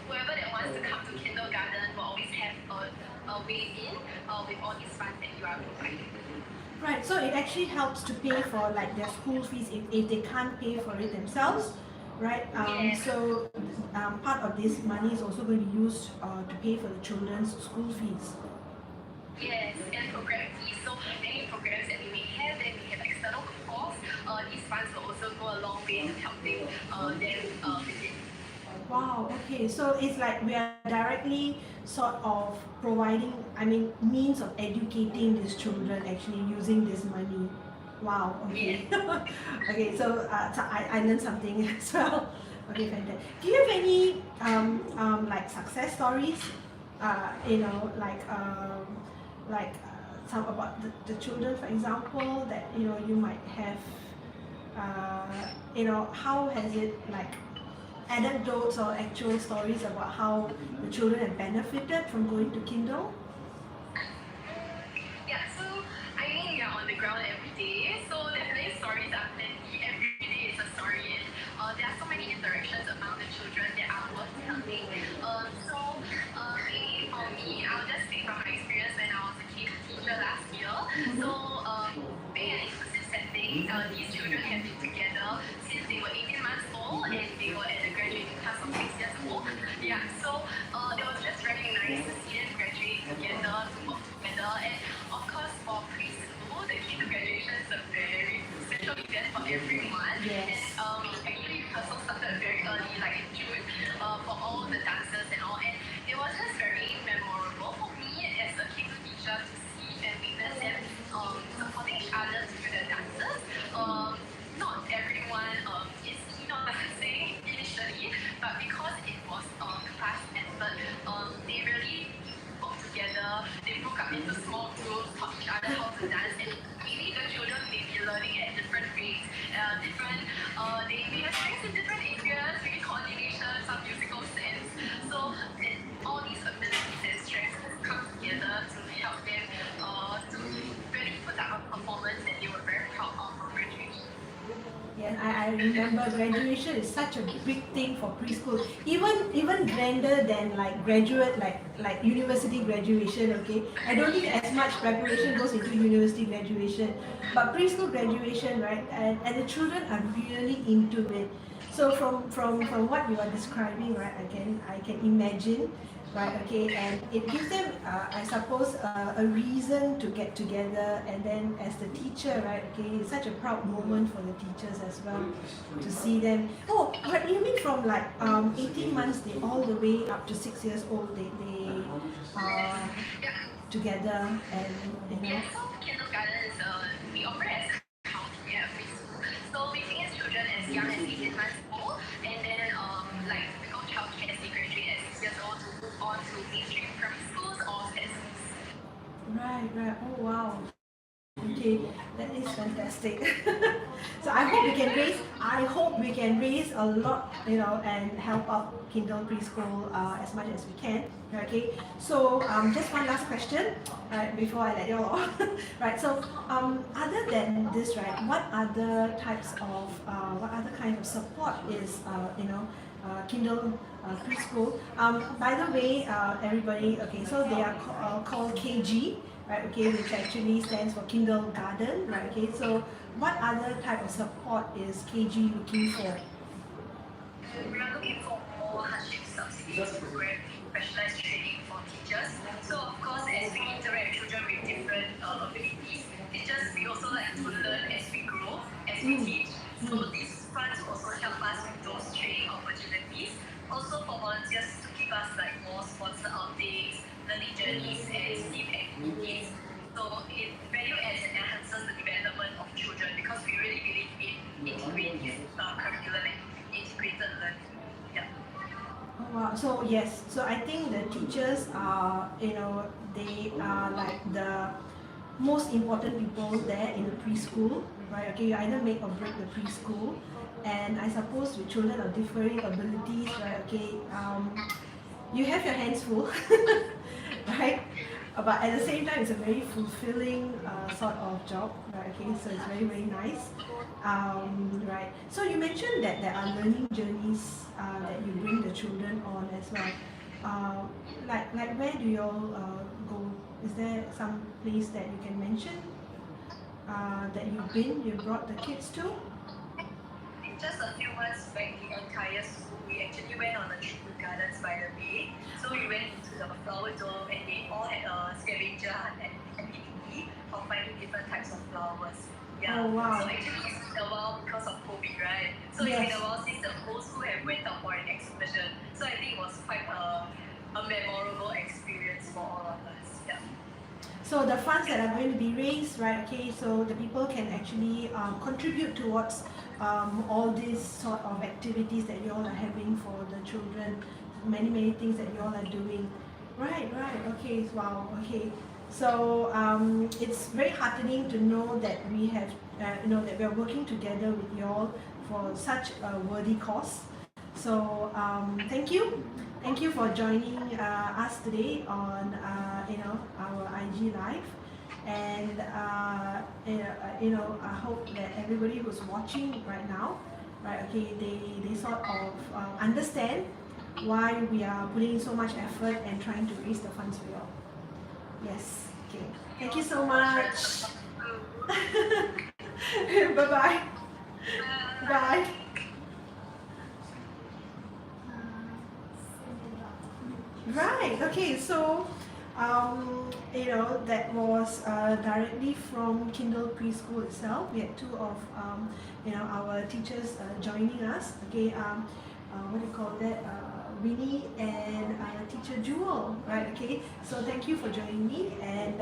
whoever that wants to come to kindergarten will always have a way in with all these funds that you are providing. Right, so it actually helps to pay for like their school fees if they can't pay for it themselves, right? So part of this money is also going to be used to pay for the children's school fees. Yes, and program fees. So any programs that we may have, that we have external costs, these funds will also go a long way in helping them with it. Wow, okay, so it's like we are directly sort of providing, means of educating these children actually using this money. Wow, okay. Okay, so I learned something as well. Okay, fantastic. Do you have any like success stories? Some about the children, for example, that you might have. How has it like anecdotes or actual stories about how the children have benefited from going to Kindle? Yeah, so I mean, we are on the ground every day, so definitely stories are plenty. Every day is a story, and there are so many interactions among the children that are worth telling. Maybe for me, I'll just speak from my experience when I was a K teacher last year. So being an inclusive setting, these children have been together since they were 18 months old and they were at the graduating class of 6 years old. Yeah, so it was just very nice to see them graduate together, to work together, and of course for preschool, the Kindle graduation is a very special event for everyone. Yes. And actually rehearsal started very early, like in June, for all the dancers and all, and it was just very memorable for me as a Kindle teacher to see and witness them supporting each other through the dances. Not everyone is keen on dancing initially, but because it was class effort, they really worked together. They broke up into small groups, taught each other how to dance, and maybe the children may be learning at different rates, they may have strengths in different areas. and I remember graduation is such a big thing for preschool, even grander than like graduate, like university graduation. Okay, I don't think as much preparation goes into university graduation, but preschool graduation, right? And the children are really into it. So from what you are describing, right? I can imagine, right? Okay, and it gives them, I suppose, a reason to get together, and then as the teacher, right? Okay, it's such a proud moment for the teachers as well to see them. Oh, but you mean from like 18 months, they all the way up to 6 years old, they are together, and you know. Yeah, so kindergarten is we operate as a house, yeah, preschool. So we take as children as young as 18 months old, and then like we go childcare as they graduate at 6 years old to move on to mainstream primary schools or schools. Right, right. Oh wow. Okay, that is fantastic. So I hope we can raise a lot, you know, and help out Kindle Preschool as much as we can. Okay, so just one last question, right, before I let you all off. Right, so other than this, right, what other types of what other kind of support is Kindle Preschool? By the way, everybody, okay, so they are called KG, right? Okay, which actually stands for Kindle Garden, right? Okay, so what other type of support is KG looking for? We are looking for more hardship subsidies program, specialized training for teachers. So of course, as we interact with children with different abilities, teachers we also like to learn as we grow, as we teach. So these funds also help us with those training opportunities. Also for volunteers to give us like more sponsor outings, learning journeys, and STEAM activities. So it value adds and enhances the development of children because we really believe in integrated curriculum and integrated learning. Yeah. Oh, wow. So yes, so I think the teachers are, they are like the most important people there in the preschool, right? Okay, you either make or break the preschool, and I suppose with children of differing abilities, right? Okay, you have your hands full, right? But at the same time, it's a very fulfilling sort of job, right? Okay, so it's very, very nice. Right. So you mentioned that there are learning journeys that you bring the children on as well. Like where do you all go? Is there some place that you can mention that you brought the kids to? Just a few months back, the entire school, we actually went on a trip to Gardens by the Bay. So we went to the flower dome and they all had a scavenger hunt activity of finding different types of flowers. Yeah. Oh, wow. So actually it's been a while because of COVID, right? So Yes. it's been a while since the whole school have went out for an excursion. So I think it was quite a memorable experience for all of us. Yeah. So the funds that are going to be raised, right? Okay, so the people can actually contribute towards all these sort of activities that you all are having for the children, many things that you all are doing. Right, okay, wow, okay. So it's very heartening to know that we have, that we are working together with you all for such a worthy cause. So thank you for joining us today on our IG live, and I hope that everybody who's watching right now, right, okay, they sort of understand why we are putting so much effort and trying to raise the funds for you all. Yes, okay. Thank you so much. Bye-bye. Bye. Right, okay, so that was directly from Kindle Preschool itself. We had two of our teachers joining us. Okay, what do you call that? Winnie and teacher Jewel, right? Okay, so thank you for joining me, and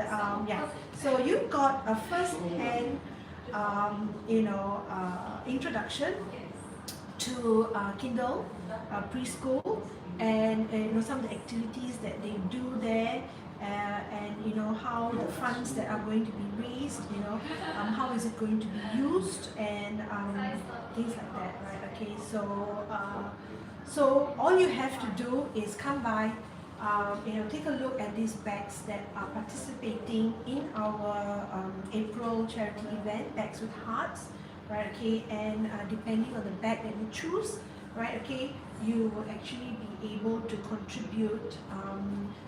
yeah, so you got a first-hand introduction to Kindle Preschool, and some of the activities that they do there, and how the funds that are going to be raised, how is it going to be used, and things like that, right? Okay, so all you have to do is come by, take a look at these bags that are participating in our April charity event, Bags with Hearts. right? Okay, and depending on the bag that you choose, right? Okay, you will actually be able to contribute.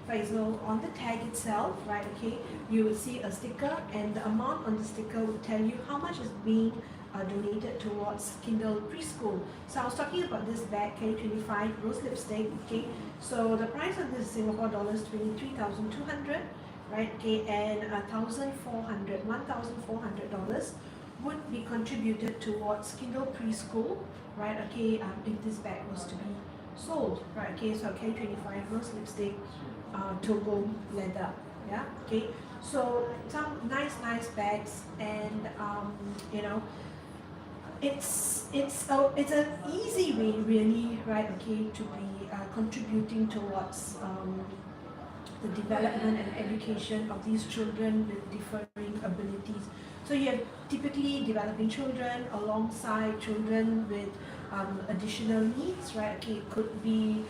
For example, on the tag itself, right? Okay, you will see a sticker, and the amount on the sticker will tell you how much is being donated towards Kindle Preschool. So I was talking about this bag, K25 rose lipstick. Okay, so the price of this is Singapore dollars 23,200, right? Okay, and $1,400 would be contributed towards Kindle Preschool, right? Okay, if this bag was to be sold, right? Okay, so K25 rose lipstick, Togo leather, yeah. Okay, so some nice bags, and you know, it's an easy way, really, right? Okay, to be contributing towards the development and education of these children with differing abilities. So you have typically developing children alongside children with additional needs, right? Okay, it could be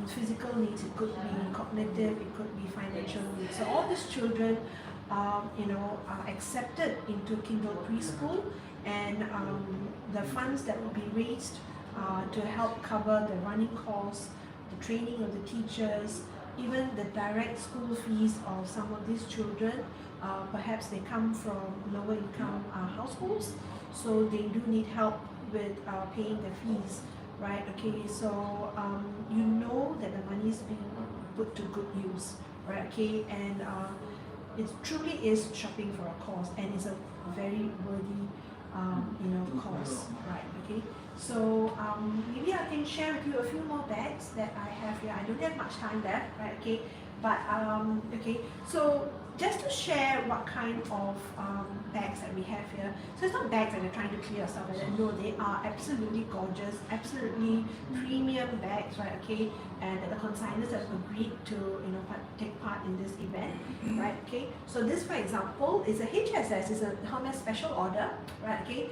physical needs, it could be cognitive, it could be financial needs. So all these children, are accepted into Kindle Preschool, and the funds that will be raised to help cover the running costs, the training of the teachers, even the direct school fees of some of these children. Perhaps they come from lower income households, so they do need help with paying the fees, right? Okay, so you know that the money is being put to good use, right? Okay, and it truly is shopping for a cause, and it's a very worthy cause, right? Okay, so maybe I can share with you a few more bags that I have here. I don't have much time left, right? Okay, but okay, so just to share what kind of bags that we have here. So it's not bags that you're trying to clear yourself like that. No, they are absolutely gorgeous, absolutely premium bags, right? Okay, and the consignors have agreed to take part in this event, right? Okay, so this, for example, is a HSS, is a Hermes special order, right? Okay,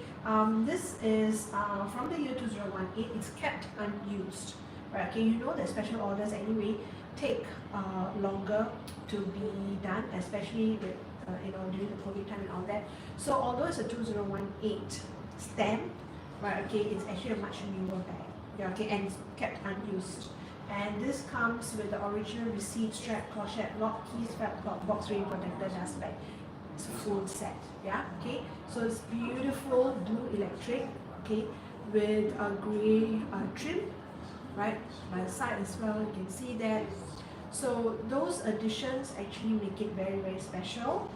this is from the year 2018. It's kept unused, right? Okay, you know that special orders anyway take longer to be done, especially with during the COVID time and all that. So although it's a 2018 stamp, right? Okay, it's actually a much newer bag. Yeah, okay, and it's kept unused. And this comes with the original receipt, strap, clochette, lock, keys, felt lock, box ring protector, dust bag. It's a full set. Yeah, okay. So it's beautiful blue electric, okay, with a grey trim, right, by the side as well. You can see that. So those additions actually make it very, very special.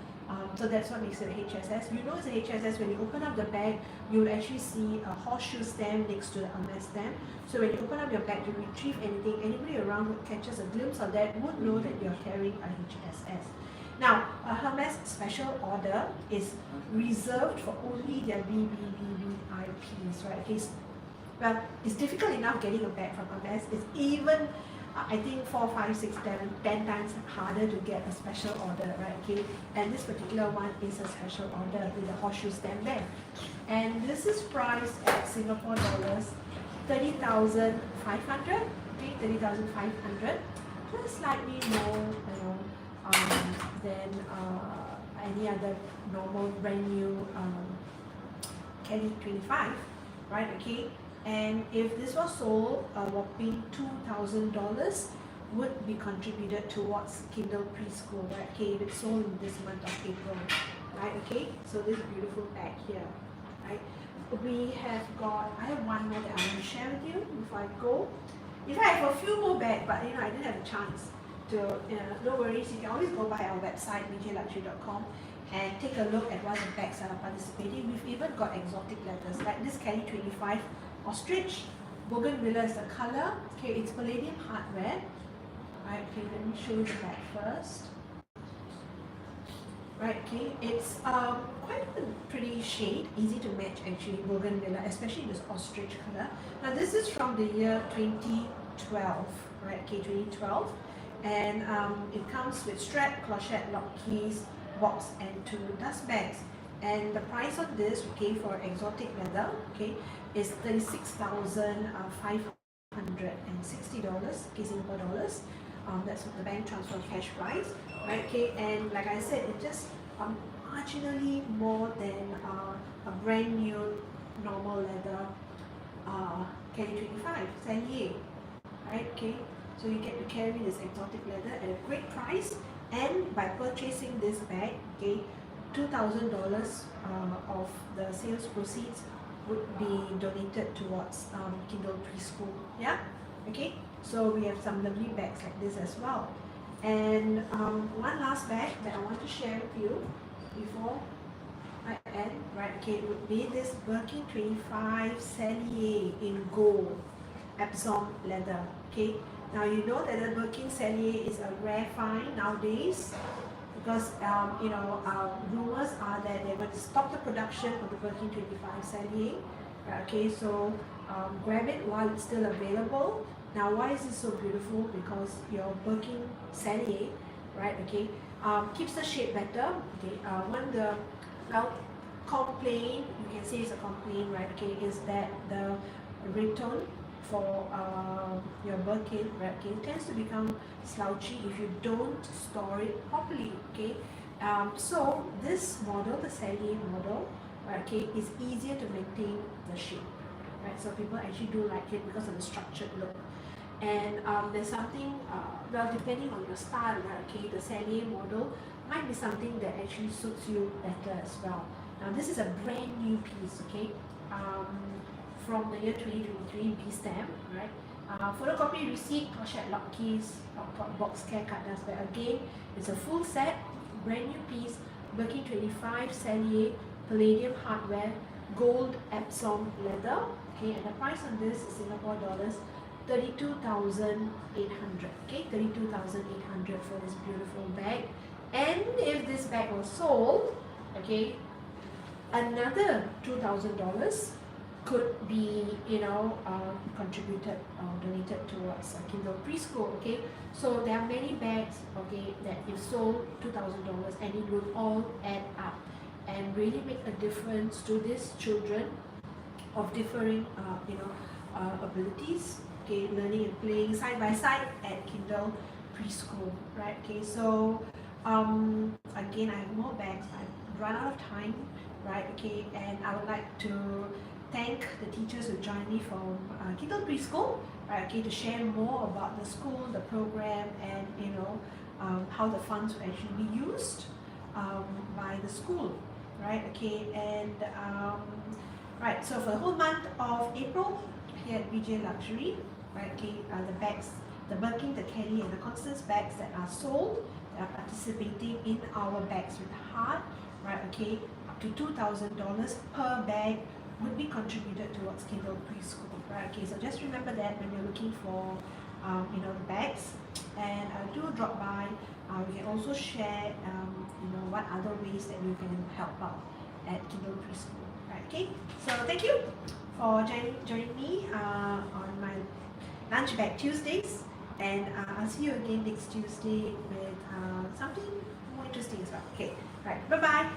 So that's what makes it a HSS. You know it's a HSS when you open up the bag, you will actually see a horseshoe stamp next to the Hermes stamp. So when you open up your bag to retrieve anything, anybody around who catches a glimpse of that would know that you're carrying a HSS. Now, a Hermes special order is reserved for only their VVVVIPs, right? Okay, well, it's difficult enough getting a bag from Hermes. It's even I think 4, 5, 6, 7, 10 times harder to get a special order, right? Okay, and this particular one is a special order with a horseshoe stamp bag, and this is priced at Singapore dollars 30,500. Okay, 30,500, plus slightly more, than any other normal brand new Kelly 25, right? Okay. And if this was sold, a whopping $2,000 would be contributed towards Kindle Preschool, right? Okay, if it's sold in this month of April, right? Okay, so this beautiful bag here, right? I have one more that I want to share with you before I go. In fact, I have a few more bags, but I didn't have a chance to, no worries, you can always go by our website, bjluxury.com, and take a look at what the bags that are participating. We've even got exotic leathers, like this Kelly 25 ostrich. Bougainvillea is the color. Okay, it's palladium hardware. Right, okay, let me show you the bag first. Right, okay, it's quite a pretty shade, easy to match actually, Bougainvillea, especially this ostrich color. Now this is from the year 2012, right, okay, 2012. And it comes with strap, clochette, lock, keys, box, and 2 dust bags. And the price of this, okay, for exotic leather, okay, is $36,560, okay, Singapore dollars. That's what the bank transfer cash price, right? Okay, and like I said, it's just marginally more than a brand new normal leather Kelly 25 Sanye, right? Okay, so you get to carry this exotic leather at a great price, and by purchasing this bag, okay, $2,000 of the sales proceeds would be donated towards Kindle Preschool. Yeah, okay. So we have some lovely bags like this as well. And one last bag that I want to share with you before I end, right? Okay, it would be this Birkin 25 Sellier in gold, Epsom leather. Okay, now you know that the Birkin Sellier is a rare find nowadays, because rumors are that they're going to stop the production of the Birkin 25 Sellier. Okay, so grab it while it's still available. Now, why is it so beautiful? Because your Birkin Sellier, right? Okay, keeps the shape better. Okay, one the complaint, you can say it's a complaint, right? Okay, is that the ringtone for your Birkin, right? Okay, tends to become slouchy if you don't store it properly. Okay, so this model, the Sellier model, right? Okay, is easier to maintain the shape, right? So people actually do like it because of the structured look. And there's something, well, depending on your style, right? Okay, the Sellier model might be something that actually suits you better as well. Now, this is a brand new piece, okay, from the year 2023, B stamp, right? Photocopy receipt, pochette lock keys, box care card does, but again, it's a full set, brand new piece, Birkin 25 Sellier, palladium hardware, gold Epsom leather, okay, and the price on this is Singapore dollars 32,800, okay, 32,800 for this beautiful bag. And if this bag was sold, okay, another $2,000 could be, contributed or donated towards Kindle Preschool. Okay, so there are many bags, okay, that if sold $2,000, and it would all add up and really make a difference to these children of differing, abilities. Okay, learning and playing side by side at Kindle Preschool, right? Okay, so again, I have more bags. I've run out of time, right? Okay, and I would like to thank the teachers who joined me from Kindle Preschool, right? Okay, to share more about the school, the program, and how the funds will actually be used by the school, right? Okay, and right. So for the whole month of April, here at BJ Luxury, right? Okay, the bags, the Birkin, the Kelly, and the Constance bags that are sold, that are participating in our Bags with Heart, right? Okay, up to $2,000 per bag would be contributed towards Kindle Preschool, right? Okay, so just remember that when you're looking for, the bags, and do drop by. We can also share, what other ways that you can help out at Kindle Preschool, right? Okay, so thank you for joining me on my Lunch Bag Tuesdays, and I'll see you again next Tuesday with something more interesting as well. Okay, right, bye bye.